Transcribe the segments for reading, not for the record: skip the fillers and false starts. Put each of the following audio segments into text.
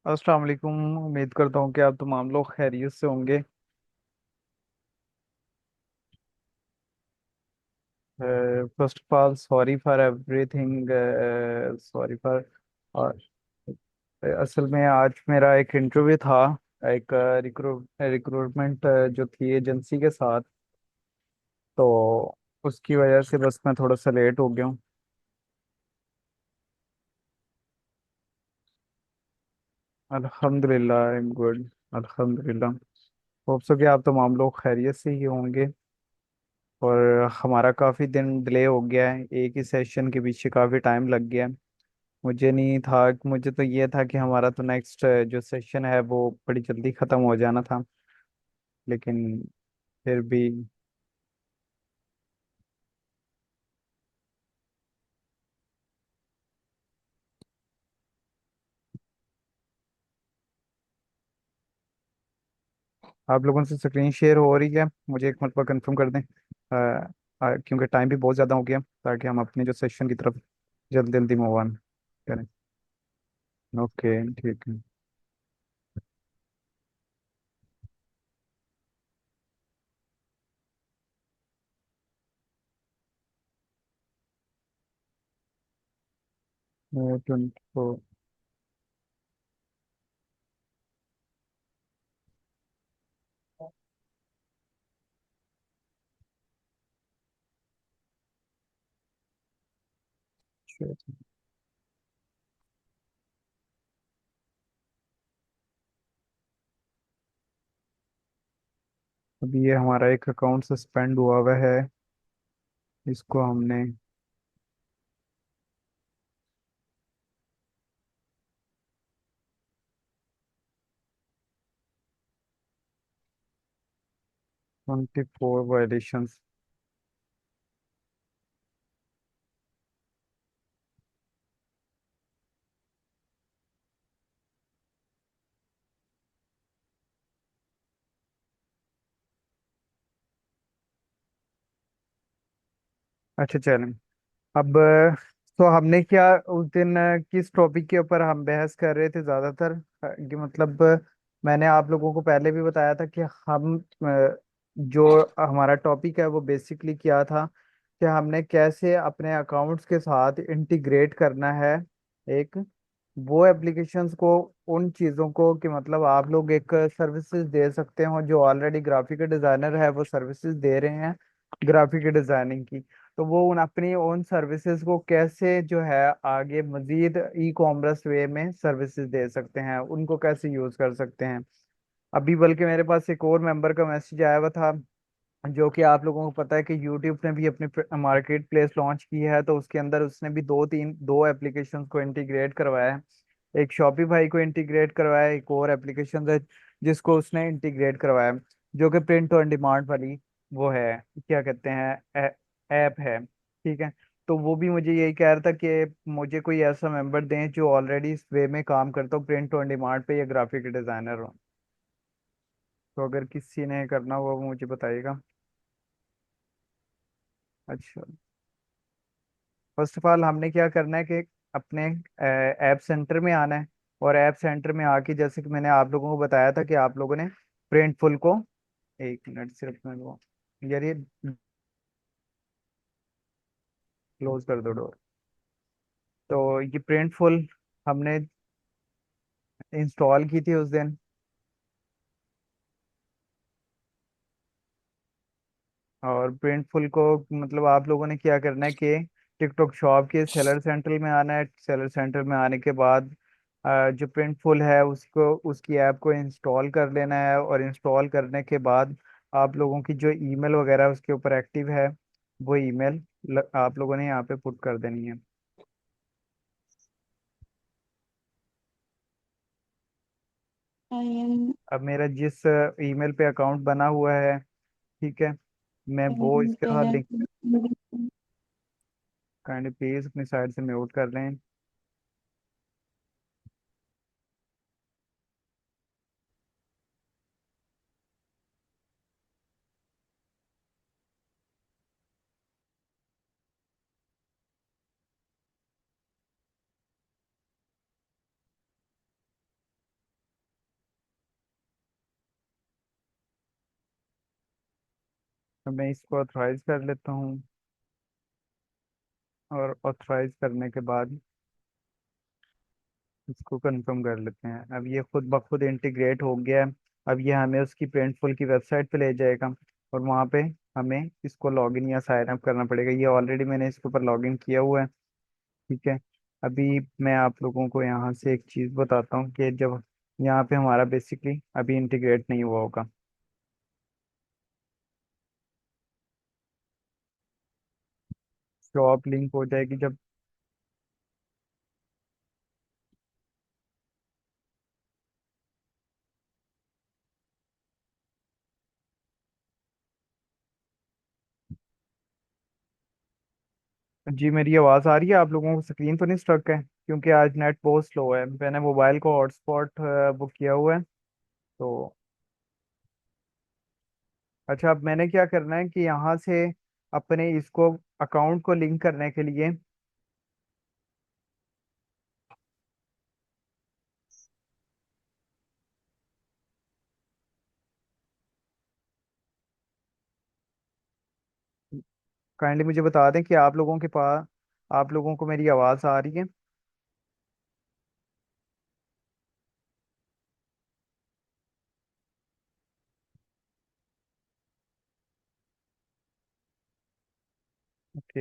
अस्सलाम वालेकुम। उम्मीद करता हूँ कि आप तमाम लोग खैरियत से होंगे। First of all sorry for everything. Sorry for. और असल में आज मेरा एक इंटरव्यू था, एक रिक्रूटमेंट जो थी एजेंसी के साथ। तो उसकी वजह से बस मैं थोड़ा सा लेट हो गया हूँ। अल्हम्दुलिल्लाह आई एम गुड। अल्हम्दुलिल्लाह। होप सो कि आप तमाम लोग खैरियत से ही होंगे। और हमारा काफ़ी दिन डिले हो गया है, एक ही सेशन के पीछे काफ़ी टाइम लग गया है। मुझे नहीं था, मुझे तो ये था कि हमारा तो नेक्स्ट जो सेशन है वो बड़ी जल्दी ख़त्म हो जाना था, लेकिन फिर भी। आप लोगों से स्क्रीन शेयर हो रही है, मुझे एक मरतबा कंफर्म कर दें। क्योंकि टाइम भी बहुत ज़्यादा हो गया, ताकि हम अपने जो सेशन की तरफ जल्दी जल्दी मूव ऑन करें। ओके, ठीक है। 24। अभी ये हमारा एक अकाउंट सस्पेंड हुआ हुआ है, इसको हमने। 24 वायलेशन। अच्छा चलें। अब तो हमने क्या उस दिन किस टॉपिक के ऊपर हम बहस कर रहे थे ज्यादातर, कि मतलब मैंने आप लोगों को पहले भी बताया था कि हम जो हमारा टॉपिक है वो बेसिकली क्या था, कि हमने कैसे अपने अकाउंट्स के साथ इंटीग्रेट करना है एक वो एप्लीकेशंस को, उन चीज़ों को, कि मतलब आप लोग एक सर्विसेज दे सकते हो, जो ऑलरेडी ग्राफिक डिज़ाइनर है वो सर्विसेज दे रहे हैं ग्राफिक डिज़ाइनिंग की। तो वो उन अपनी ओन सर्विसेज को कैसे जो है आगे मजीद ई कॉमर्स वे में सर्विसेज दे सकते हैं, उनको कैसे यूज़ कर सकते हैं। अभी बल्कि मेरे पास एक और मेंबर का मैसेज आया हुआ था, जो कि आप लोगों को पता है कि यूट्यूब ने भी अपनी मार्केट प्लेस लॉन्च की है, तो उसके अंदर उसने भी दो एप्लीकेशन को इंटीग्रेट करवाया है। एक शॉपिफाई को इंटीग्रेट करवाया है, एक और एप्लीकेशन है जिसको उसने इंटीग्रेट करवाया है, जो कि प्रिंट ऑन डिमांड वाली वो है, क्या कहते हैं, ऐप है। ठीक है। तो वो भी मुझे यही कह रहा था कि मुझे कोई ऐसा मेंबर दें जो ऑलरेडी इस वे में काम करता हो, प्रिंट ऑन डिमांड पे, या ग्राफिक डिजाइनर हो। तो अगर किसी ने करना हुआ वो मुझे बताइएगा। अच्छा। फर्स्ट ऑफ ऑल हमने क्या करना है कि अपने ऐप सेंटर में आना है, और ऐप सेंटर में आके जैसे कि मैंने आप लोगों को बताया था कि आप लोगों ने प्रिंटफुल को, एक मिनट सिर्फ मैं वो, यार ये क्लोज कर दो डोर। तो ये प्रिंटफुल हमने इंस्टॉल की थी उस दिन। और प्रिंटफुल को मतलब आप लोगों ने क्या करना है कि टिकटॉक शॉप के सेलर सेंटर में आना है। सेलर सेंटर में आने के बाद जो प्रिंटफुल है उसको, उसकी ऐप को इंस्टॉल कर लेना है, और इंस्टॉल करने के बाद आप लोगों की जो ईमेल वगैरह उसके ऊपर एक्टिव है, वो ईमेल आप लोगों ने यहाँ पे पुट कर देनी है। आई एम अब मेरा जिस ईमेल पे अकाउंट बना हुआ है, ठीक है, मैं वो इसका लिंक, टेनेंट। काइंडली प्लीज अपनी साइड से म्यूट कर लें। तो मैं इसको ऑथराइज कर लेता हूँ। और ऑथराइज करने के बाद इसको कंफर्म कर लेते हैं। अब ये खुद ब खुद इंटीग्रेट हो गया है। अब ये हमें उसकी प्रिंटफुल की वेबसाइट पे ले जाएगा, और वहाँ पे हमें इसको लॉगिन या साइन अप करना पड़ेगा। ये ऑलरेडी मैंने इसके ऊपर लॉगिन किया हुआ है। ठीक है। अभी मैं आप लोगों को यहाँ से एक चीज़ बताता हूँ कि जब यहाँ पे हमारा बेसिकली अभी इंटीग्रेट नहीं हुआ होगा। शॉप लिंक हो जाएगी जब। जी मेरी आवाज़ आ रही है? आप लोगों को स्क्रीन तो नहीं स्ट्रक है? क्योंकि आज नेट बहुत स्लो है, मैंने मोबाइल को हॉटस्पॉट बुक किया हुआ है। तो अच्छा, अब मैंने क्या करना है कि यहाँ से अपने इसको अकाउंट को लिंक करने के लिए काइंडली मुझे बता दें कि आप लोगों के पास, आप लोगों को मेरी आवाज़ आ रही है? ओके।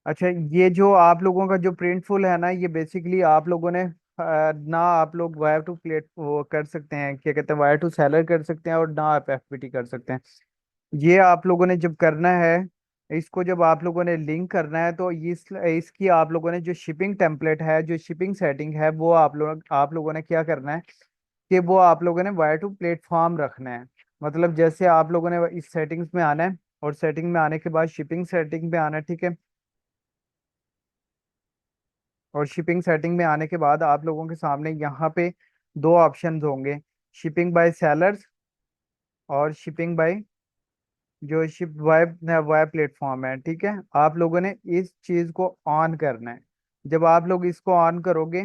अच्छा, ये जो आप लोगों का जो प्रिंटफुल है ना, ये बेसिकली आप लोगों ने ना आप लोग वायर टू प्लेट वो कर सकते हैं, क्या कहते हैं, वायर टू सेलर कर सकते हैं, और ना आप एफपीटी कर सकते हैं। ये आप लोगों ने जब करना है, इसको जब आप लोगों ने लिंक करना है, तो इसकी आप लोगों ने जो शिपिंग टेम्पलेट है, जो शिपिंग सेटिंग है, वो आप लोगों ने क्या करना है कि वो आप लोगों ने वायर टू प्लेटफॉर्म रखना है। मतलब जैसे आप लोगों ने इस सेटिंग्स में आना है, और सेटिंग में आने के बाद शिपिंग सेटिंग में आना है। ठीक है। और शिपिंग सेटिंग में आने के बाद आप लोगों के सामने यहाँ पे दो ऑप्शंस होंगे, शिपिंग बाय सेलर्स और शिपिंग बाय जो शिप वेब वेब प्लेटफॉर्म है। ठीक है। आप लोगों ने इस चीज को ऑन करना है। जब आप लोग इसको ऑन करोगे,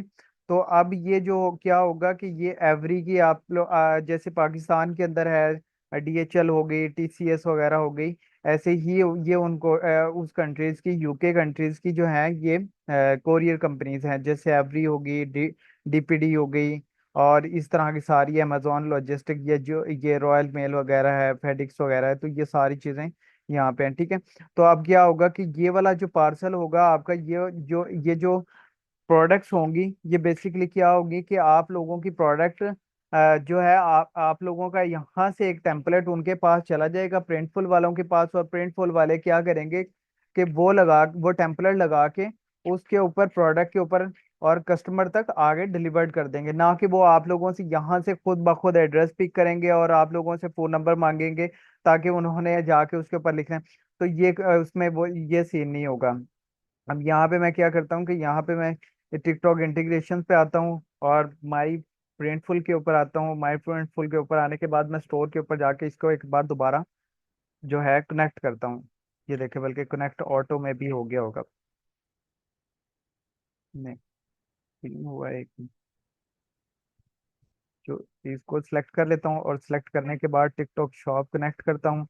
तो अब ये जो क्या होगा कि ये एवरी की आप लोग जैसे पाकिस्तान के अंदर है डीएचएल हो गई, टीसीएस वगैरह हो गई, ऐसे ही ये उनको उस कंट्रीज की, यूके कंट्रीज की जो है ये कोरियर कंपनीज हैं, जैसे एवरी होगी, डीपीडी हो गई, और इस तरह की सारी अमेजोन लॉजिस्टिक, ये जो ये रॉयल मेल वगैरह है, फेडिक्स वगैरह है, तो ये सारी चीज़ें यहाँ पे हैं। ठीक है। तो अब क्या होगा कि ये वाला जो पार्सल होगा आपका, ये जो प्रोडक्ट्स होंगी, ये बेसिकली क्या होगी कि आप लोगों की प्रोडक्ट जो है, आप लोगों का यहाँ से एक टेम्पलेट उनके पास चला जाएगा, प्रिंटफुल वालों के पास, और प्रिंटफुल वाले क्या करेंगे कि वो टेम्पलेट लगा के उसके ऊपर, प्रोडक्ट के ऊपर, और कस्टमर तक आगे डिलीवर्ड कर देंगे। ना कि वो आप लोगों से यहाँ से खुद ब खुद एड्रेस पिक करेंगे और आप लोगों से फ़ोन नंबर मांगेंगे ताकि उन्होंने जाके उसके ऊपर लिखना है। तो ये उसमें वो ये सीन नहीं होगा। अब यहाँ पे मैं क्या करता हूँ कि यहाँ पे मैं टिकटॉक इंटीग्रेशन पे आता हूँ, और माई प्रिंटफुल के ऊपर आता हूँ। माई प्रिंटफुल के ऊपर आने के बाद मैं स्टोर के ऊपर जाके इसको एक बार दोबारा जो है कनेक्ट करता हूँ। ये देखे, बल्कि कनेक्ट ऑटो में भी हो गया होगा। नहीं, नहीं हुआ है एक। जो इसको सिलेक्ट कर लेता हूँ, और सिलेक्ट करने के बाद टिकटॉक शॉप कनेक्ट करता हूँ।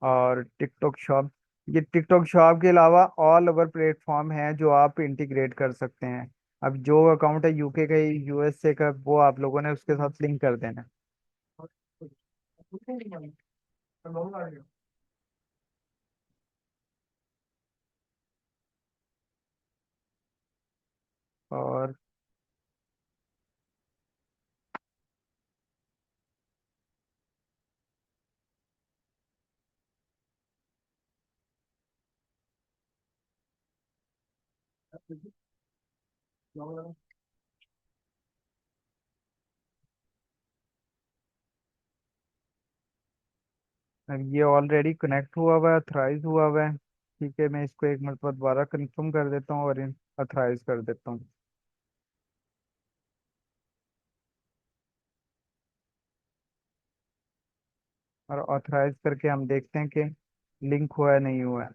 और टिकटॉक शॉप, ये टिकटॉक शॉप के अलावा ऑल ओवर प्लेटफॉर्म है जो आप इंटीग्रेट कर सकते हैं। अब जो अकाउंट है यूके का, यूएसए का, वो आप लोगों ने उसके साथ लिंक कर देना है। और अब ये ऑलरेडी कनेक्ट हुआ हुआ है, अथराइज हुआ हुआ है। ठीक है, मैं इसको एक मरतबा दोबारा कंफर्म कर देता हूँ और अथराइज कर देता हूँ। और ऑथराइज करके हम देखते हैं कि लिंक हुआ है नहीं हुआ है।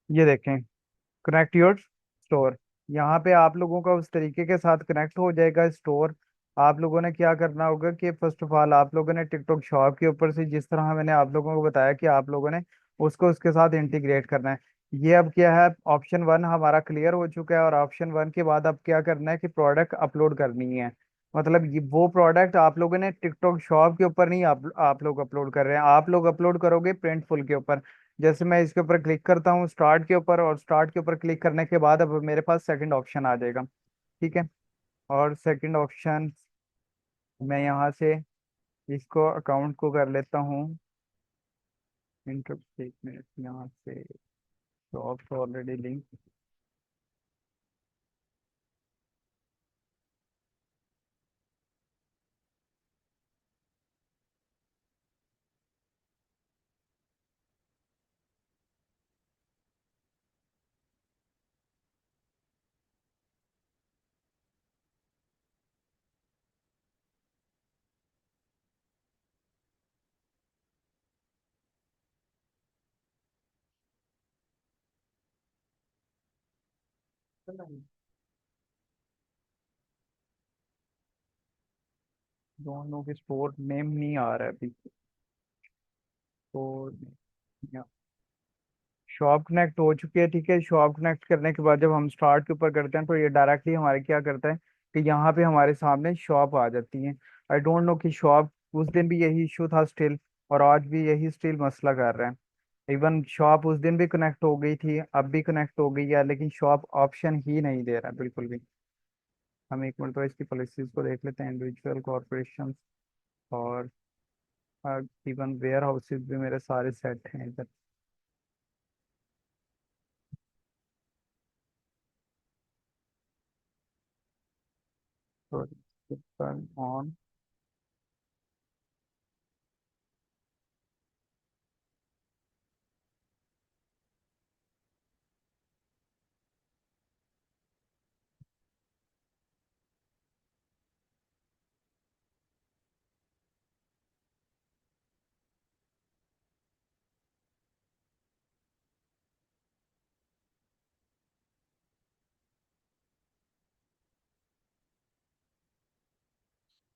ये देखें, कनेक्ट योर स्टोर। यहाँ पे आप लोगों का उस तरीके के साथ कनेक्ट हो जाएगा स्टोर। आप लोगों ने क्या करना होगा कि फर्स्ट ऑफ ऑल आप लोगों ने टिकटॉक शॉप के ऊपर से, जिस तरह मैंने आप लोगों को बताया कि आप लोगों ने उसको उसके साथ इंटीग्रेट करना है। ये अब क्या है, ऑप्शन वन हमारा क्लियर हो चुका है, और ऑप्शन वन के बाद अब क्या करना है कि प्रोडक्ट अपलोड करनी है। मतलब ये वो प्रोडक्ट आप लोगों ने टिकटॉक शॉप के ऊपर नहीं, आप लोग अपलोड कर रहे हैं, आप लोग अपलोड करोगे प्रिंटफुल के ऊपर। जैसे मैं इसके ऊपर क्लिक करता हूँ स्टार्ट के ऊपर, और स्टार्ट के ऊपर क्लिक करने के बाद अब मेरे पास सेकंड ऑप्शन आ जाएगा। ठीक है। और सेकंड ऑप्शन, मैं यहाँ से इसको अकाउंट को कर लेता हूँ इंटर। एक मिनट, यहाँ से शॉप ऑलरेडी लिंक। दोनों के स्टोर नेम नहीं आ रहा है अभी। तो शॉप कनेक्ट हो चुकी है। ठीक है, शॉप कनेक्ट करने के बाद जब हम स्टार्ट के ऊपर करते हैं तो ये डायरेक्टली हमारे क्या करता है कि यहाँ पे हमारे सामने शॉप आ जाती है। आई डोंट नो कि शॉप, उस दिन भी यही इशू था स्टिल, और आज भी यही स्टिल मसला कर रहे हैं। इवन शॉप उस दिन भी कनेक्ट हो गई थी, अब भी कनेक्ट हो गई है, लेकिन शॉप ऑप्शन ही नहीं दे रहा है बिल्कुल भी। हम एक मिनट तो इसकी पॉलिसीज को देख लेते हैं, इंडिविजुअल कॉरपोरेशन और इवन वेयर हाउसेज भी मेरे सारे सेट हैं इधर। तो ऑन।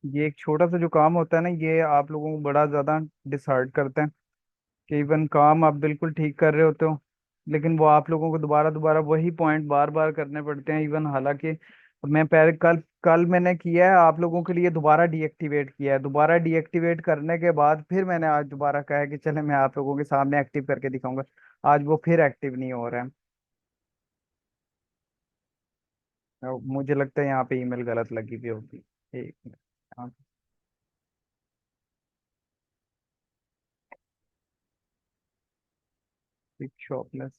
ये एक छोटा सा जो काम होता है ना, ये आप लोगों को बड़ा ज्यादा डिसहार्ड करता है। कि इवन काम आप बिल्कुल ठीक कर रहे होते हो, लेकिन वो आप लोगों को दोबारा दोबारा वही पॉइंट बार बार करने पड़ते हैं। इवन हालांकि मैं पहले कल कल मैंने किया है आप लोगों के लिए, दोबारा डीएक्टिवेट किया है, दोबारा डीएक्टिवेट करने के बाद फिर मैंने आज दोबारा कहा है कि चले मैं आप लोगों के सामने एक्टिव करके दिखाऊंगा। आज वो फिर एक्टिव नहीं हो रहा है। मुझे लगता है यहाँ पे ईमेल गलत लगी हुई होगी। एक मिनट। हाँ, शॉपलेस।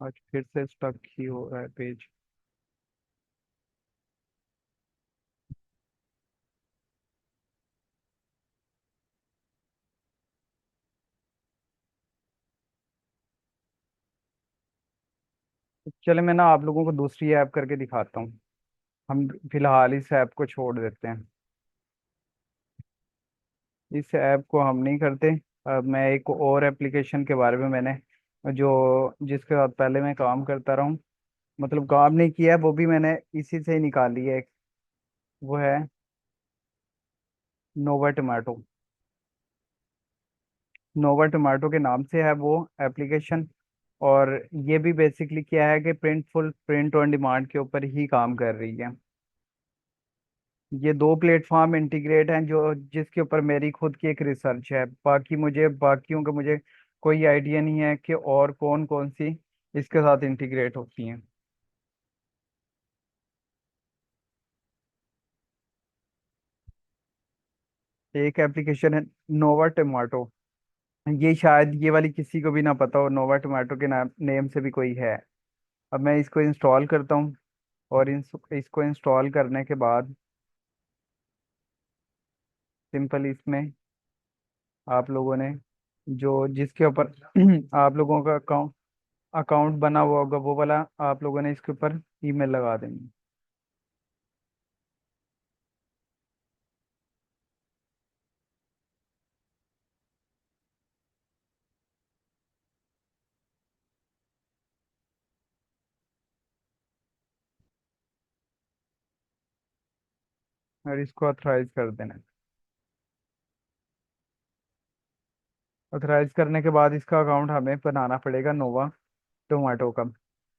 आज फिर से स्टक ही हो रहा है पेज। चले मैं ना आप लोगों को दूसरी ऐप करके दिखाता हूँ। हम फिलहाल इस ऐप को छोड़ देते हैं। इस ऐप को हम नहीं करते। अब मैं एक और एप्लीकेशन के बारे में, मैंने जो जिसके साथ पहले मैं काम करता रहा हूँ, मतलब काम नहीं किया है, वो भी मैंने इसी से ही निकाली है। वो है नोवा टोमेटो। नोवा टोमेटो के नाम से है वो एप्लीकेशन। और ये भी बेसिकली क्या है कि प्रिंटफुल प्रिंट ऑन डिमांड के ऊपर ही काम कर रही है। ये दो प्लेटफॉर्म इंटीग्रेट हैं जो जिसके ऊपर मेरी खुद की एक रिसर्च है। बाकी मुझे बाकियों का मुझे कोई आइडिया नहीं है कि और कौन कौन सी इसके साथ इंटीग्रेट होती हैं। एक एप्लीकेशन है नोवा टोमेटो। ये शायद ये वाली किसी को भी ना पता हो, नोवा टोमेटो के नाम नेम से भी कोई है। अब मैं इसको इंस्टॉल करता हूँ, और इसको इंस्टॉल करने के बाद सिंपल इसमें आप लोगों ने जो जिसके ऊपर आप लोगों का अकाउंट अकाउंट बना हुआ होगा वो वाला आप लोगों ने इसके ऊपर ईमेल लगा देंगे। और इसको ऑथराइज कर देना। ऑथराइज करने के बाद इसका अकाउंट हमें बनाना पड़ेगा नोवा टोमेटो का।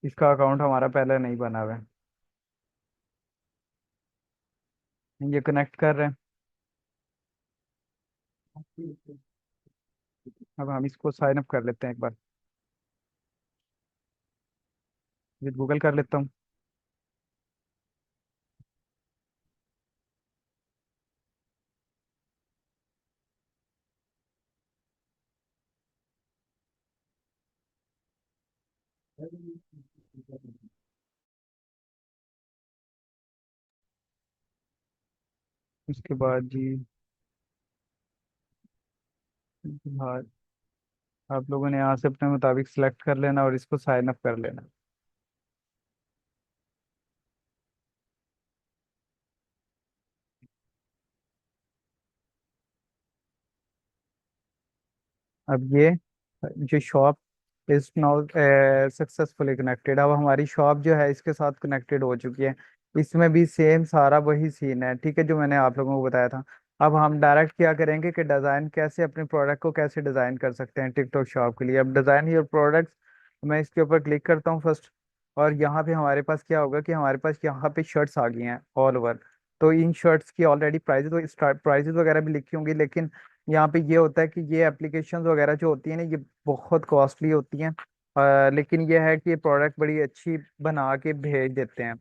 इसका अकाउंट हमारा पहले नहीं बना हुआ है। ये कनेक्ट कर रहे हैं। अब हम इसको साइन अप कर लेते हैं एक बार। विद गूगल कर लेता हूँ। उसके बाद जी, हाँ, आप लोगों ने यहाँ से अपने मुताबिक सिलेक्ट कर लेना और इसको साइन अप कर लेना। अब ये जो shop is now successfully connected. अब हमारी शॉप जो है इसके साथ कनेक्टेड हो चुकी है। इसमें भी सेम सारा वही सीन है, ठीक है, जो मैंने आप लोगों को बताया था। अब हम डायरेक्ट क्या करेंगे कि डिज़ाइन कैसे अपने प्रोडक्ट को कैसे डिज़ाइन कर सकते हैं टिकटॉक शॉप के लिए। अब डिज़ाइन योर प्रोडक्ट्स, मैं इसके ऊपर क्लिक करता हूँ फर्स्ट। और यहाँ पे हमारे पास क्या होगा कि हमारे पास यहाँ पे शर्ट्स आ गई हैं ऑल ओवर। तो इन शर्ट्स की ऑलरेडी प्राइजेस, तो स्टार्ट प्राइजेस वगैरह भी लिखी होंगी, लेकिन यहाँ पे ये होता है कि ये एप्लीकेशंस वगैरह जो होती हैं ना, ये बहुत कॉस्टली होती हैं। लेकिन ये है कि ये प्रोडक्ट बड़ी अच्छी बना के भेज देते हैं।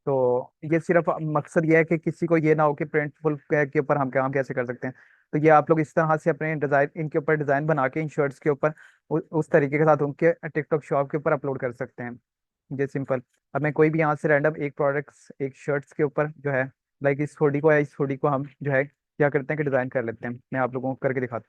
तो ये सिर्फ मकसद ये है कि किसी को ये ना हो कि प्रिंटफुल के ऊपर हम काम कैसे कर सकते हैं। तो ये आप लोग इस तरह से अपने डिजाइन इनके ऊपर डिजाइन बना के इन शर्ट्स के ऊपर उस तरीके के साथ उनके टिकटॉक शॉप के ऊपर अपलोड कर सकते हैं। ये सिंपल। अब मैं कोई भी यहाँ से रैंडम एक प्रोडक्ट्स एक शर्ट्स के ऊपर जो है, लाइक इस हुडी को या इस हुडी को हम जो है क्या करते हैं कि डिजाइन कर लेते हैं। मैं आप लोगों को करके दिखाता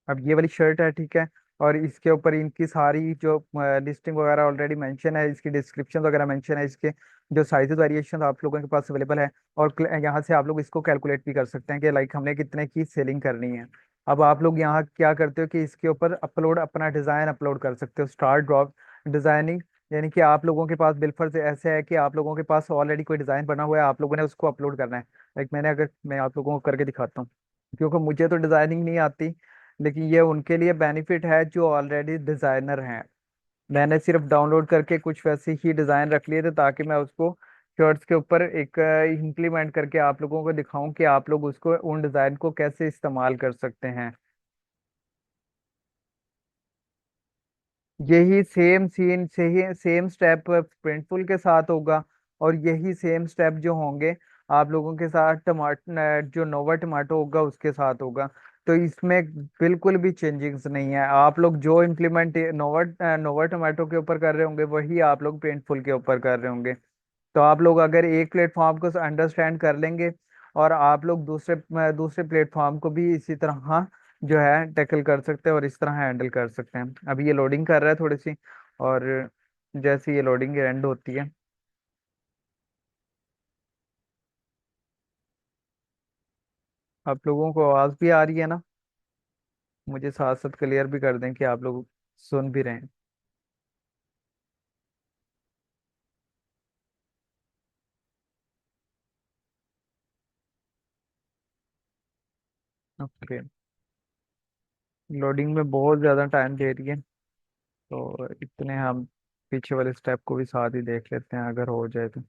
हूँ। अब ये वाली शर्ट है, ठीक है। और इसके ऊपर इनकी सारी जो लिस्टिंग वगैरह ऑलरेडी मेंशन है, इसकी डिस्क्रिप्शन वगैरह मेंशन है, इसके जो साइजेस वेरिएशन आप लोगों के पास अवेलेबल है। और यहाँ से आप लोग इसको कैलकुलेट भी कर सकते हैं कि लाइक हमने कितने की सेलिंग करनी है। अब आप लोग यहाँ क्या करते हो कि इसके ऊपर अपलोड अपना डिज़ाइन अपलोड कर सकते हो, स्टार्ट ड्रॉप डिज़ाइनिंग। यानी कि आप लोगों के पास बिलफर्ज ऐसे है कि आप लोगों के पास ऑलरेडी कोई डिज़ाइन बना हुआ है, आप लोगों ने उसको अपलोड करना है। लाइक मैंने अगर मैं आप लोगों को करके दिखाता हूँ, क्योंकि मुझे तो डिज़ाइनिंग नहीं आती। लेकिन ये उनके लिए बेनिफिट है जो ऑलरेडी डिज़ाइनर हैं। मैंने सिर्फ डाउनलोड करके कुछ वैसे ही डिज़ाइन रख लिए थे ताकि मैं उसको शर्ट्स के ऊपर एक इम्प्लीमेंट करके आप लोगों को दिखाऊं कि आप लोग उसको उन डिज़ाइन को कैसे इस्तेमाल कर सकते हैं। यही सेम सीन से ही सेम स्टेप प्रिंटफुल के साथ होगा। और यही सेम स्टेप जो होंगे आप लोगों के साथ टमाटर जो नोवा टमाटो होगा उसके साथ होगा। तो इसमें बिल्कुल भी चेंजिंग्स नहीं है। आप लोग जो इम्प्लीमेंट नोवा नोवा टमाटो के ऊपर कर रहे होंगे वही आप लोग प्रिंटफुल के ऊपर कर रहे होंगे। तो आप लोग अगर एक प्लेटफॉर्म को अंडरस्टैंड कर लेंगे और आप लोग दूसरे दूसरे प्लेटफॉर्म को भी इसी तरह जो है टैकल कर सकते हैं और इस तरह हैंडल कर सकते हैं। अभी ये लोडिंग कर रहा है थोड़ी सी। और जैसे ये लोडिंग एंड होती है, आप लोगों को आवाज़ भी आ रही है ना? मुझे साथ साथ क्लियर भी कर दें कि आप लोग सुन भी रहे हैं। ओके। लोडिंग में बहुत ज़्यादा टाइम दे रही है, तो इतने हम पीछे वाले स्टेप को भी साथ ही देख लेते हैं अगर हो जाए तो।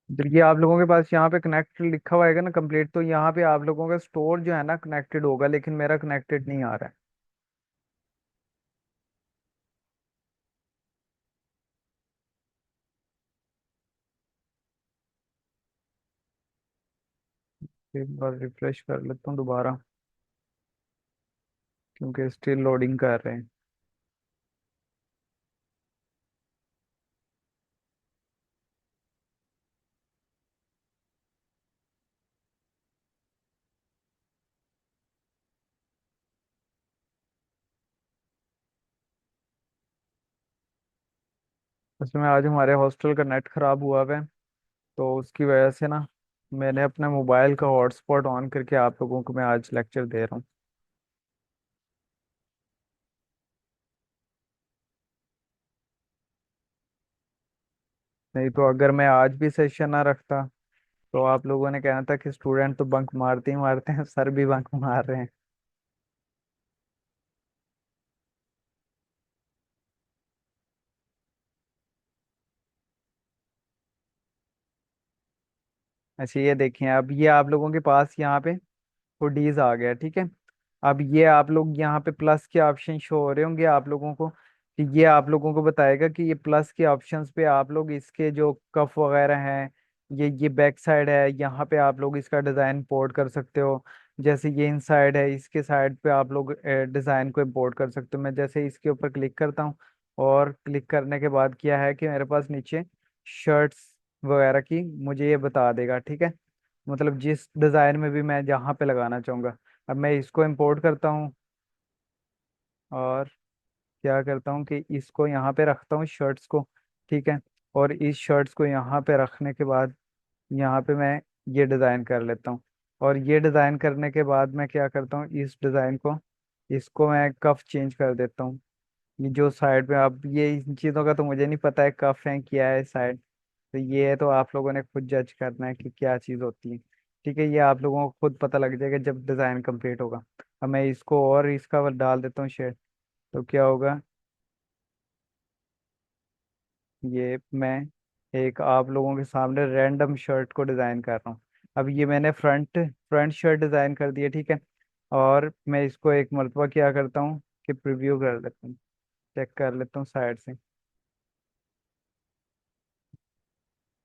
जब ये आप लोगों के पास यहाँ पे कनेक्ट लिखा हुआ है ना कंप्लीट, तो यहाँ पे आप लोगों का स्टोर जो है ना कनेक्टेड होगा, लेकिन मेरा कनेक्टेड नहीं आ रहा है। एक बार रिफ्रेश कर लेता हूँ दोबारा, क्योंकि स्टिल लोडिंग कर रहे हैं। उसमें आज हमारे हॉस्टल का नेट खराब हुआ है, तो उसकी वजह से ना मैंने अपने मोबाइल का हॉटस्पॉट ऑन करके आप लोगों को मैं आज लेक्चर दे रहा हूँ। नहीं तो अगर मैं आज भी सेशन ना रखता तो आप लोगों ने कहना था कि स्टूडेंट तो बंक मारते ही मारते हैं, सर भी बंक मार रहे हैं। अच्छा ये देखिए, अब ये आप लोगों के पास यहाँ पे हुडीज आ गया, ठीक है। अब ये आप लोग यहाँ पे प्लस के ऑप्शन शो हो रहे होंगे आप लोगों को, कि ये आप लोगों को बताएगा कि ये प्लस के ऑप्शंस पे आप लोग इसके जो कफ वगैरह हैं, ये बैक साइड है, यहाँ पे आप लोग इसका डिज़ाइन पोर्ट कर सकते हो। जैसे ये इन साइड है, इसके साइड पे आप लोग डिज़ाइन को इम्पोर्ट कर सकते हो। मैं जैसे इसके ऊपर क्लिक करता हूँ, और क्लिक करने के बाद क्या है कि मेरे पास नीचे शर्ट्स वगैरह की मुझे ये बता देगा, ठीक है। मतलब जिस डिज़ाइन में भी मैं जहाँ पे लगाना चाहूँगा। अब मैं इसको इंपोर्ट करता हूँ, और क्या करता हूँ कि इसको यहाँ पे रखता हूँ शर्ट्स को, ठीक है। और इस शर्ट्स को यहाँ पे रखने के बाद यहाँ पे मैं ये डिज़ाइन कर लेता हूँ। और ये डिज़ाइन करने के बाद मैं क्या करता हूँ, इस डिज़ाइन को, इसको मैं कफ चेंज कर देता हूँ। ये जो साइड पे, अब ये इन चीज़ों का तो मुझे नहीं पता है कफ है क्या है साइड, तो ये है तो आप लोगों ने खुद जज करना है कि क्या चीज़ होती है। ठीक है, ये आप लोगों को खुद पता लग जाएगा जब डिज़ाइन कंप्लीट होगा। अब मैं इसको और इसका डाल देता हूँ शेड, तो क्या होगा, ये मैं एक आप लोगों के सामने रैंडम शर्ट को डिज़ाइन कर रहा हूँ। अब ये मैंने फ्रंट फ्रंट शर्ट डिज़ाइन कर दिया, ठीक है। और मैं इसको एक मरतबा क्या करता हूँ कि प्रीव्यू कर लेता हूँ, चेक कर लेता हूँ साइड से।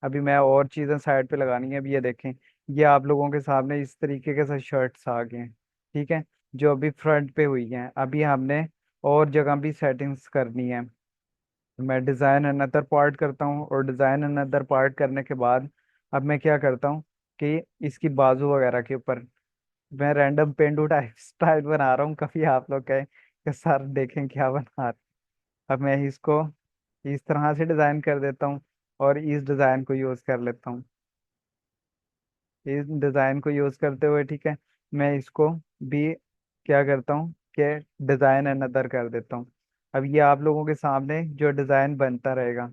अभी मैं और चीज़ें साइड पे लगानी है, अभी ये देखें, ये आप लोगों के सामने इस तरीके के साथ शर्ट्स आ गए हैं, ठीक है। जो अभी फ्रंट पे हुई हैं, अभी हमने और जगह भी सेटिंग्स करनी है। मैं डिज़ाइन अनदर पार्ट करता हूँ, और डिज़ाइन अनदर पार्ट करने के बाद अब मैं क्या करता हूँ कि इसकी बाजू वगैरह के ऊपर मैं रैंडम पेंडू टाइप स्टाइल बना रहा हूँ। कभी आप लोग कहें कि सर देखें क्या बना रहे हैं। अब मैं इसको इस तरह से डिज़ाइन कर देता हूँ, और इस डिज़ाइन को यूज़ कर लेता हूँ। इस डिज़ाइन को यूज़ करते हुए, ठीक है, मैं इसको भी क्या करता हूँ कि डिज़ाइन अनदर कर देता हूँ। अब ये आप लोगों के सामने जो डिज़ाइन बनता रहेगा,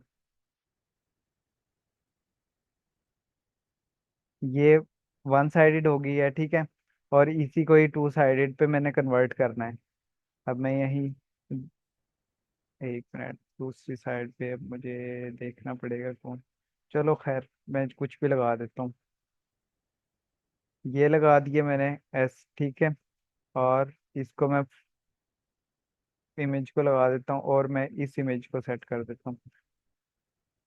ये वन साइडेड हो गई है, ठीक है। और इसी को ही टू साइडेड पे मैंने कन्वर्ट करना है। अब मैं यही, एक मिनट, दूसरी साइड पे अब मुझे देखना पड़ेगा कौन। चलो खैर, मैं कुछ भी लगा देता हूँ। ये लगा दिए मैंने एस, ठीक है। और इसको मैं इमेज को लगा देता हूँ, और मैं इस इमेज को सेट कर देता हूँ।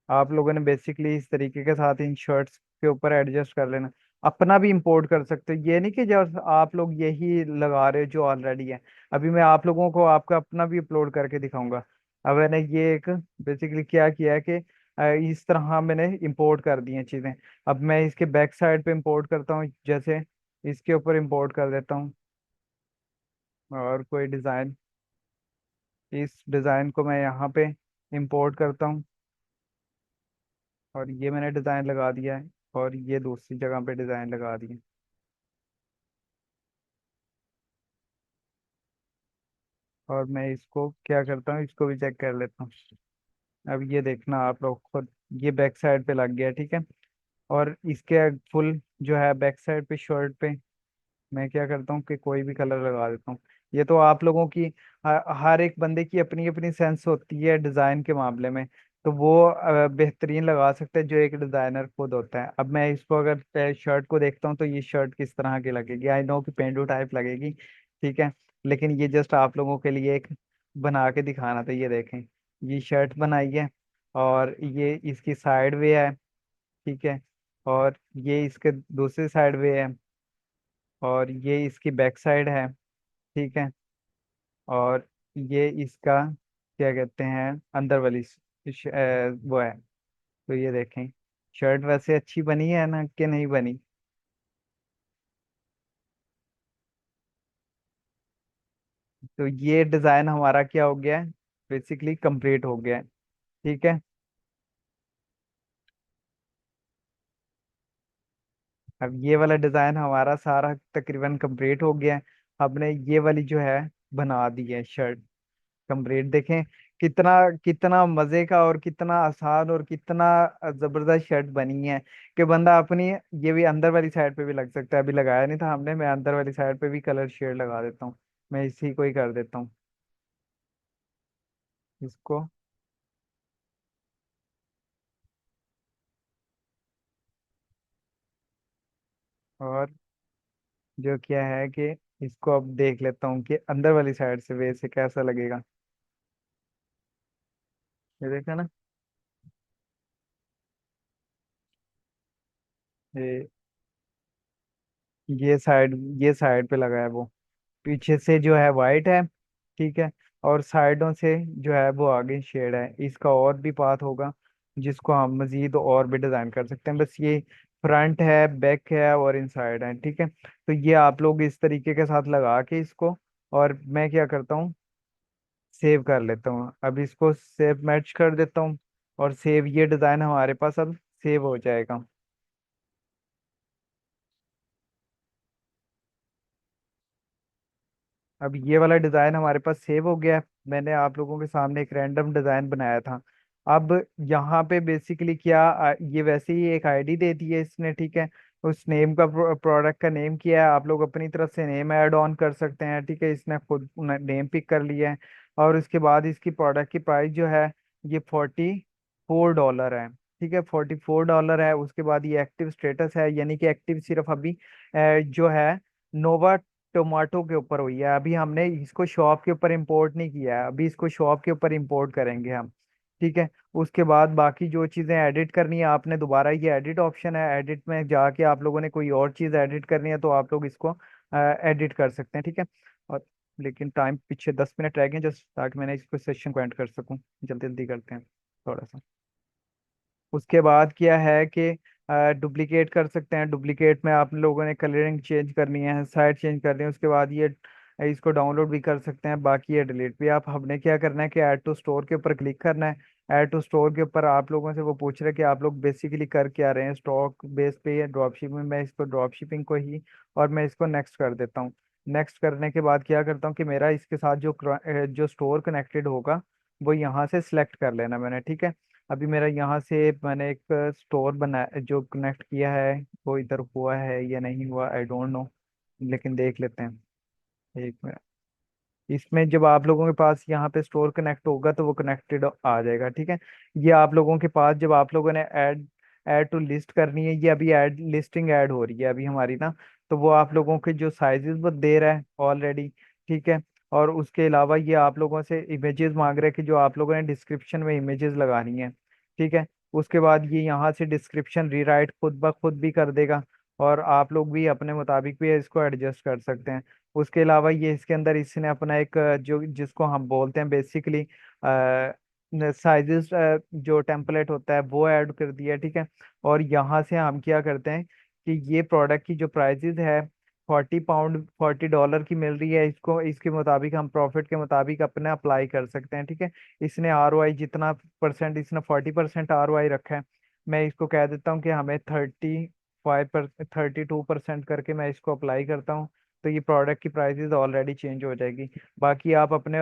आप लोगों ने बेसिकली इस तरीके के साथ इन शर्ट्स के ऊपर एडजस्ट कर लेना। अपना भी इंपोर्ट कर सकते हो, ये नहीं कि जब आप लोग यही लगा रहे हो जो ऑलरेडी है। अभी मैं आप लोगों को आपका अपना भी अपलोड करके दिखाऊंगा। अब मैंने ये एक बेसिकली क्या किया है कि इस तरह मैंने इंपोर्ट कर दी हैं चीज़ें। अब मैं इसके बैक साइड पे इंपोर्ट करता हूँ, जैसे इसके ऊपर इंपोर्ट कर देता हूँ, और कोई डिज़ाइन, इस डिज़ाइन को मैं यहाँ पे इंपोर्ट करता हूँ, और ये मैंने डिज़ाइन लगा दिया है, और ये दूसरी जगह पे डिज़ाइन लगा दिए। और मैं इसको क्या करता हूँ, इसको भी चेक कर लेता हूँ। अब ये देखना आप लोग खुद, ये बैक साइड पे लग गया, ठीक है। और इसके फुल जो है बैक साइड पे शर्ट पे मैं क्या करता हूँ कि कोई भी कलर लगा देता हूँ। ये तो आप लोगों की हर एक बंदे की अपनी अपनी सेंस होती है डिज़ाइन के मामले में, तो वो बेहतरीन लगा सकता है जो एक डिज़ाइनर खुद होता है। अब मैं इसको अगर शर्ट को देखता हूँ, तो ये शर्ट किस तरह की लगेगी, आई नो कि पेंडू टाइप लगेगी, ठीक है। लेकिन ये जस्ट आप लोगों के लिए एक बना के दिखाना था। ये देखें, ये शर्ट बनाई है, और ये इसकी साइड वे है, ठीक है। और ये इसके दूसरी साइड वे है, और ये इसकी बैक साइड है। ठीक है। और ये इसका क्या कहते हैं, अंदर वाली वो है। तो ये देखें, शर्ट वैसे अच्छी बनी है ना कि नहीं बनी। तो ये डिजाइन हमारा क्या हो गया है, बेसिकली कंप्लीट हो गया है। ठीक है। अब ये वाला डिजाइन हमारा सारा तकरीबन कंप्लीट हो गया है। हमने ये वाली जो है बना दी है शर्ट कंप्लीट। देखें कितना कितना मजे का और कितना आसान और कितना जबरदस्त शर्ट बनी है कि बंदा अपनी, ये भी अंदर वाली साइड पे भी लग सकता है। अभी लगाया नहीं था हमने, मैं अंदर वाली साइड पे भी कलर शेड लगा देता हूँ। मैं इसी को ही कर देता हूँ इसको। और जो क्या है कि इसको अब देख लेता हूँ कि अंदर वाली साइड से वैसे कैसा लगेगा। ये देखा ना, ये ये साइड पे लगा है वो। पीछे से जो है वाइट है। ठीक है। और साइडों से जो है वो आगे शेड है। इसका और भी पाथ होगा जिसको हम मजीद और भी डिजाइन कर सकते हैं। बस ये फ्रंट है, बैक है और इनसाइड है। ठीक है। तो ये आप लोग इस तरीके के साथ लगा के इसको, और मैं क्या करता हूँ, सेव कर लेता हूँ। अब इसको सेव मैच कर देता हूँ। और सेव, ये डिजाइन हमारे पास अब सेव हो जाएगा। अब ये वाला डिजाइन हमारे पास सेव हो गया है। मैंने आप लोगों के सामने एक रैंडम डिजाइन बनाया था। अब यहाँ पे बेसिकली क्या, ये वैसे ही एक आईडी दे दी है इसने। ठीक है। उस नेम का, प्रोडक्ट का नेम किया है। आप लोग अपनी तरफ से नेम ऐड ऑन कर सकते हैं। ठीक है। इसने खुद नेम पिक कर लिया है। और उसके बाद इसकी प्रोडक्ट की प्राइस जो है, ये $44 है। ठीक है, $44 है। उसके बाद ये एक्टिव स्टेटस है, यानी कि एक्टिव सिर्फ अभी जो है नोवा टोमाटो के ऊपर हुई है। अभी हमने इसको शॉप के ऊपर इंपोर्ट नहीं किया है, अभी इसको शॉप के ऊपर इंपोर्ट करेंगे हम। ठीक है। उसके बाद बाकी जो चीज़ें एडिट करनी है आपने, दोबारा ये एडिट ऑप्शन है, एडिट में जाके आप लोगों ने कोई और चीज़ एडिट करनी है तो आप लोग इसको एडिट कर सकते हैं। ठीक है। और लेकिन टाइम पीछे 10 मिनट रह गए जस्ट, ताकि मैंने इसको सेशन को एंड कर सकूं। जल्दी जल्दी करते हैं थोड़ा सा। उसके बाद क्या है कि डुप्लीकेट कर सकते हैं। डुप्लीकेट में आप लोगों ने कलरिंग चेंज करनी है, साइड चेंज करनी है। उसके बाद ये इसको डाउनलोड भी कर सकते हैं, बाकी ये डिलीट भी। आप, हमने क्या करना है कि ऐड टू स्टोर के ऊपर क्लिक करना है। ऐड टू स्टोर के ऊपर आप लोगों से वो पूछ रहे हैं कि आप लोग बेसिकली कर क्या रहे हैं, स्टॉक बेस पे या ड्रॉप शिपिंग। मैं इसको ड्रॉप शिपिंग को ही, और मैं इसको नेक्स्ट कर देता हूँ। नेक्स्ट करने के बाद क्या करता हूँ कि मेरा इसके साथ जो स्टोर कनेक्टेड होगा वो यहाँ से सिलेक्ट कर लेना मैंने। ठीक है। अभी मेरा यहाँ से मैंने एक स्टोर बनाया जो कनेक्ट किया है, वो इधर हुआ है या नहीं हुआ आई डोंट नो, लेकिन देख लेते हैं। एक मिनट। इसमें जब आप लोगों के पास यहाँ पे स्टोर कनेक्ट होगा तो वो कनेक्टेड आ जाएगा। ठीक है। ये आप लोगों के पास जब आप लोगों ने ऐड ऐड टू लिस्ट करनी है, ये अभी ऐड लिस्टिंग ऐड हो रही है अभी हमारी ना। तो वो आप लोगों के जो साइजेस वो दे रहा है ऑलरेडी। ठीक है। और उसके अलावा ये आप लोगों से इमेजेस मांग रहा है कि जो आप लोगों ने डिस्क्रिप्शन में इमेजेस लगानी है। ठीक है। उसके बाद ये यहाँ से डिस्क्रिप्शन रीराइट खुद ब खुद भी कर देगा। और आप लोग भी अपने मुताबिक भी इसको एडजस्ट कर सकते हैं। उसके अलावा ये इसके अंदर इसने अपना एक जो जिसको हम बोलते हैं बेसिकली साइजेस, जो टेम्पलेट होता है वो ऐड कर दिया। ठीक है। और यहाँ से हम क्या करते हैं कि ये प्रोडक्ट की जो प्राइसेस है, £40 $40 की मिल रही है इसको, इसके मुताबिक हम प्रॉफिट के मुताबिक अपने अप्लाई कर सकते हैं। ठीक है। इसने ROI जितना परसेंट, इसने 40% ROI रखा है। मैं इसको कह देता हूँ कि हमें 32% करके मैं इसको अप्लाई करता हूँ। तो ये प्रोडक्ट की प्राइसेस ऑलरेडी चेंज हो जाएगी। बाकी आप अपने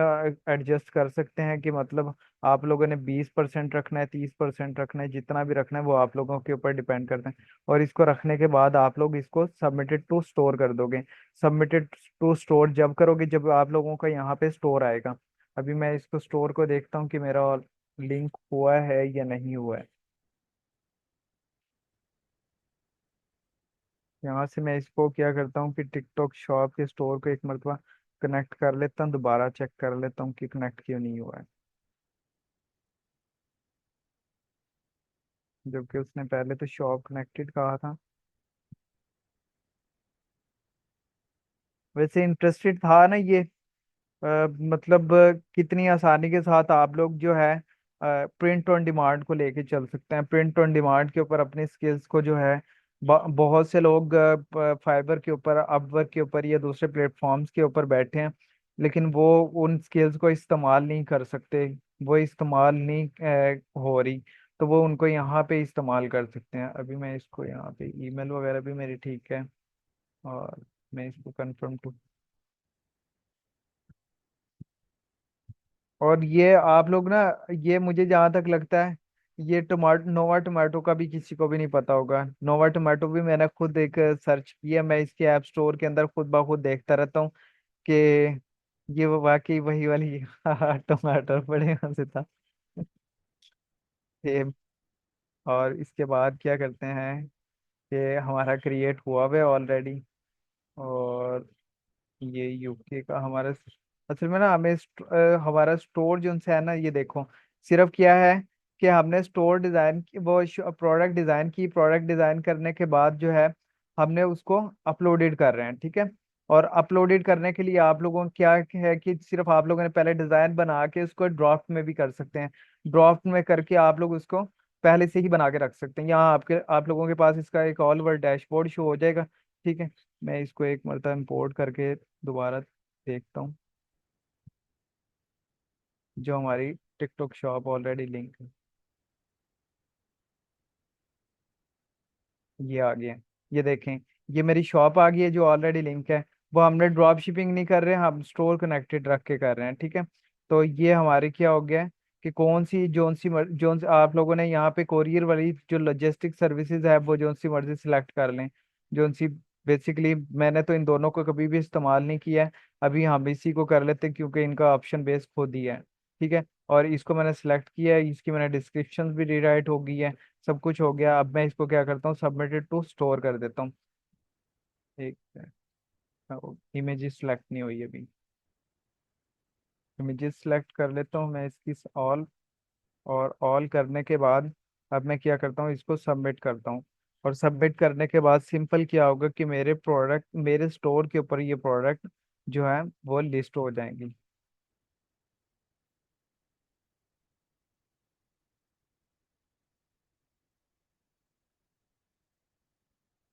एडजस्ट कर सकते हैं कि मतलब आप लोगों ने 20% रखना है, 30% रखना है, जितना भी रखना है वो आप लोगों के ऊपर डिपेंड करता है। और इसको रखने के बाद आप लोग इसको सबमिटेड टू स्टोर कर दोगे। सबमिटेड टू स्टोर जब करोगे जब आप लोगों का यहाँ पे स्टोर आएगा। अभी मैं इसको स्टोर को देखता हूँ कि मेरा लिंक हुआ है या नहीं हुआ है। यहाँ से मैं इसको क्या करता हूँ कि टिकटॉक शॉप के स्टोर को एक मरतबा कनेक्ट कर लेता हूँ, दोबारा चेक कर लेता हूँ कि कनेक्ट क्यों नहीं हुआ है। जबकि उसने पहले तो शॉप कनेक्टेड कहा था। वैसे इंटरेस्टेड था ना ये, मतलब कितनी आसानी के साथ आप लोग जो है प्रिंट ऑन डिमांड को लेके चल सकते हैं। प्रिंट ऑन डिमांड के ऊपर अपनी स्किल्स को जो है बहुत से लोग फाइबर के ऊपर, अपवर्क के ऊपर या दूसरे प्लेटफॉर्म्स के ऊपर बैठे हैं, लेकिन वो उन स्किल्स को इस्तेमाल नहीं कर सकते। वो इस्तेमाल नहीं हो रही, तो वो उनको यहाँ पे इस्तेमाल कर सकते हैं। अभी मैं इसको यहाँ पे ईमेल वगैरह भी मेरी ठीक है, और मैं इसको कंफर्म टू। और ये आप लोग ना, ये मुझे जहाँ तक लगता है, ये टमाटो, नोवा टोमेटो का भी किसी को भी नहीं पता होगा। नोवा टोमेटो भी मैंने खुद एक सर्च किया, मैं इसके ऐप स्टोर के अंदर खुद ब खुद देखता रहता हूँ कि ये वो वाकई वही वाली टमाटर बड़े मजे था ये। और इसके बाद क्या करते हैं कि हमारा क्रिएट हुआ हुआ है ऑलरेडी, और ये यूके का हमारा, असल में ना हमें हमारा स्टोर जो है ना, ये देखो सिर्फ क्या है कि हमने स्टोर डिजाइन की, वो प्रोडक्ट डिजाइन की, प्रोडक्ट डिजाइन करने के बाद जो है हमने उसको अपलोडेड कर रहे हैं, ठीक है। और अपलोडेड करने के लिए आप लोगों को क्या है कि सिर्फ आप लोगों ने पहले डिजाइन बना के उसको ड्राफ्ट में भी कर सकते हैं। ड्राफ्ट में करके आप लोग उसको पहले से ही बना के रख सकते हैं। यहाँ आपके, आप लोगों के पास इसका एक ऑल ओवर डैशबोर्ड शो हो जाएगा, ठीक है। मैं इसको एक मरतबा इंपोर्ट करके दोबारा देखता हूँ, जो हमारी टिकटॉक शॉप ऑलरेडी लिंक है, ये आ गया। ये देखें, ये मेरी शॉप आ गई है जो ऑलरेडी लिंक है। वो हमने ड्रॉप शिपिंग नहीं कर रहे हैं, हम स्टोर कनेक्टेड रख के कर रहे हैं, ठीक है। तो ये हमारे क्या हो गया है कि कौन सी जोन सी आप लोगों ने यहाँ पे कोरियर वाली जो लॉजिस्टिक सर्विसेज है, वो जोन सी मर्जी सिलेक्ट कर लें। जोन सी, बेसिकली मैंने तो इन दोनों को कभी भी इस्तेमाल नहीं किया है, अभी हम इसी को कर लेते हैं क्योंकि इनका ऑप्शन बेस खुद ही है, ठीक है। और इसको मैंने सेलेक्ट किया है, इसकी मैंने डिस्क्रिप्शन भी रीराइट हो गई है, सब कुछ हो गया। अब मैं इसको क्या करता हूँ, सबमिटेड टू स्टोर कर देता हूँ। एक इमेजेस सेलेक्ट नहीं हुई अभी, इमेजेस सेलेक्ट कर लेता हूँ मैं इसकी ऑल। और ऑल करने के बाद अब मैं क्या करता हूँ, इसको सबमिट करता हूँ। और सबमिट करने के बाद सिंपल क्या होगा कि मेरे प्रोडक्ट, मेरे स्टोर के ऊपर ये प्रोडक्ट जो है वो लिस्ट हो जाएंगी।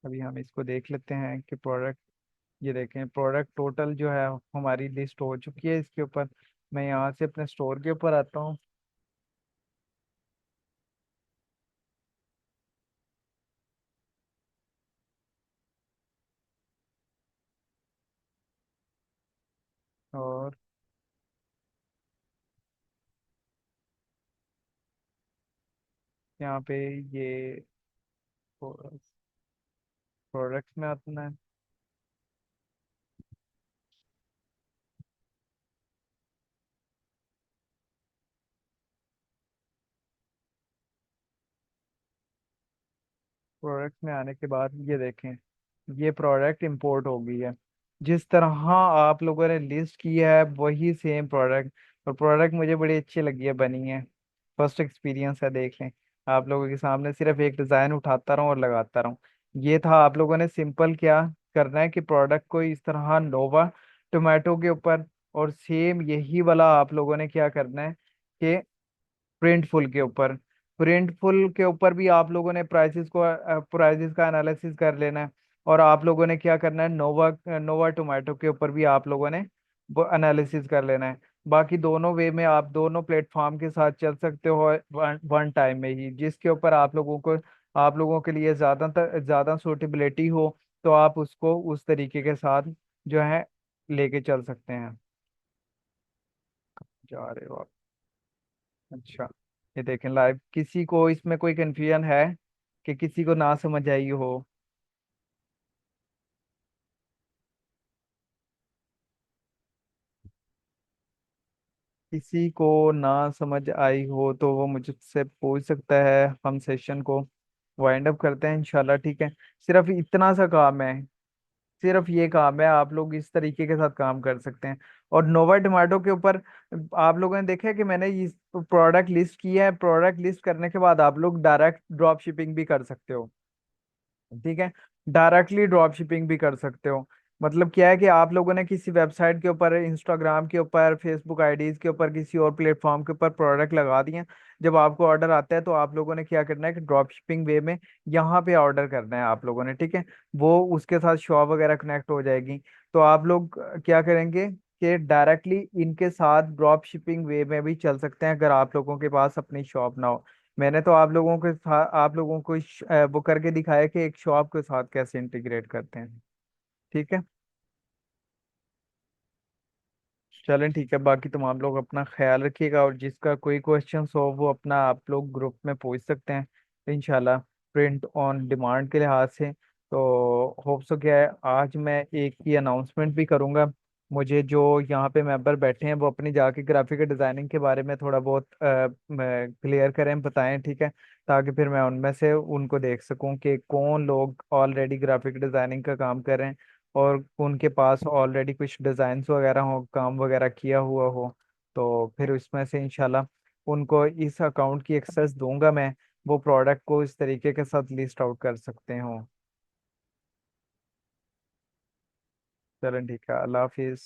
अभी हम इसको देख लेते हैं कि प्रोडक्ट, ये देखें प्रोडक्ट टोटल जो है हमारी लिस्ट हो चुकी है इसके ऊपर। मैं यहाँ से अपने स्टोर के ऊपर आता हूँ। और यहाँ पे ये प्रोडक्ट में अपना, प्रोडक्ट में आने के बाद ये देखें, ये प्रोडक्ट इंपोर्ट हो गई है। जिस तरह आप लोगों ने लिस्ट किया है वही सेम प्रोडक्ट, और प्रोडक्ट मुझे बड़ी अच्छी लगी है, बनी है। फर्स्ट एक्सपीरियंस है, देख लें आप लोगों के सामने, सिर्फ एक डिज़ाइन उठाता रहूँ और लगाता रहूँ। ये था, आप लोगों ने सिंपल क्या करना है कि प्रोडक्ट को इस तरह नोवा टोमेटो के ऊपर, और सेम यही वाला आप लोगों ने क्या करना है कि प्रिंटफुल के ऊपर, प्रिंटफुल के ऊपर भी आप लोगों ने प्राइसेस का एनालिसिस कर लेना है। और आप लोगों ने क्या करना है, नोवा नोवा टोमेटो के ऊपर भी आप लोगों ने वो एनालिसिस कर लेना है। बाकी दोनों वे में आप दोनों प्लेटफॉर्म के साथ चल सकते हो वन वन टाइम में ही, जिसके ऊपर आप लोगों को, आप लोगों के लिए ज़्यादा सूटेबिलिटी हो, तो आप उसको उस तरीके के साथ जो है लेके चल सकते हैं। जा रहे हो आप? अच्छा, ये देखें लाइव, किसी को इसमें कोई कंफ्यूजन है कि किसी को ना समझ आई हो? किसी को ना समझ आई हो तो वो मुझसे पूछ सकता है, हम सेशन को वाइंड अप करते हैं इंशाल्लाह, ठीक है। सिर्फ इतना सा काम है, सिर्फ ये काम है, आप लोग इस तरीके के साथ काम कर सकते हैं। और नोवा टोमेटो के ऊपर आप लोगों ने देखा है कि मैंने इस प्रोडक्ट लिस्ट किया है, प्रोडक्ट लिस्ट करने के बाद आप लोग डायरेक्ट ड्रॉप शिपिंग भी कर सकते हो, ठीक है। डायरेक्टली ड्रॉप शिपिंग भी कर सकते हो। मतलब क्या है कि आप लोगों ने किसी वेबसाइट के ऊपर, इंस्टाग्राम के ऊपर, फेसबुक आईडीज के ऊपर, किसी और प्लेटफॉर्म के ऊपर प्रोडक्ट लगा दिए। जब आपको ऑर्डर आता है तो आप लोगों ने क्या करना है कि ड्रॉप शिपिंग वे में यहाँ पे ऑर्डर करना है आप लोगों ने, ठीक है। वो उसके साथ शॉप वगैरह कनेक्ट हो जाएगी। तो आप लोग क्या करेंगे कि डायरेक्टली इनके साथ ड्रॉप शिपिंग वे में भी चल सकते हैं, अगर आप लोगों के पास अपनी शॉप ना हो। मैंने तो आप लोगों के साथ, आप लोगों को वो करके दिखाया कि एक शॉप के साथ कैसे इंटीग्रेट करते हैं। ठीक है। चलें ठीक है, बाकी तुम आप लोग अपना ख्याल रखिएगा, और जिसका कोई क्वेश्चंस हो वो अपना आप लोग ग्रुप में पूछ सकते हैं इंशाल्लाह, प्रिंट ऑन डिमांड के लिहाज से। तो होप सो क्या है, आज मैं एक ही अनाउंसमेंट भी करूंगा। मुझे जो यहाँ पे मेंबर बैठे हैं वो अपनी जाके ग्राफिक डिज़ाइनिंग के बारे में थोड़ा बहुत क्लियर करें, बताएं, ठीक है। ताकि फिर मैं उनमें से उनको देख सकूं कि कौन लोग ऑलरेडी ग्राफिक डिज़ाइनिंग का काम कर रहे हैं, और उनके पास ऑलरेडी कुछ डिज़ाइंस वगैरह हो, काम वगैरह किया हुआ हो। तो फिर इसमें से इंशाल्लाह उनको इस अकाउंट की एक्सेस दूंगा मैं, वो प्रोडक्ट को इस तरीके के साथ लिस्ट आउट कर सकते हो। चलें ठीक है, अल्लाह हाफिज़।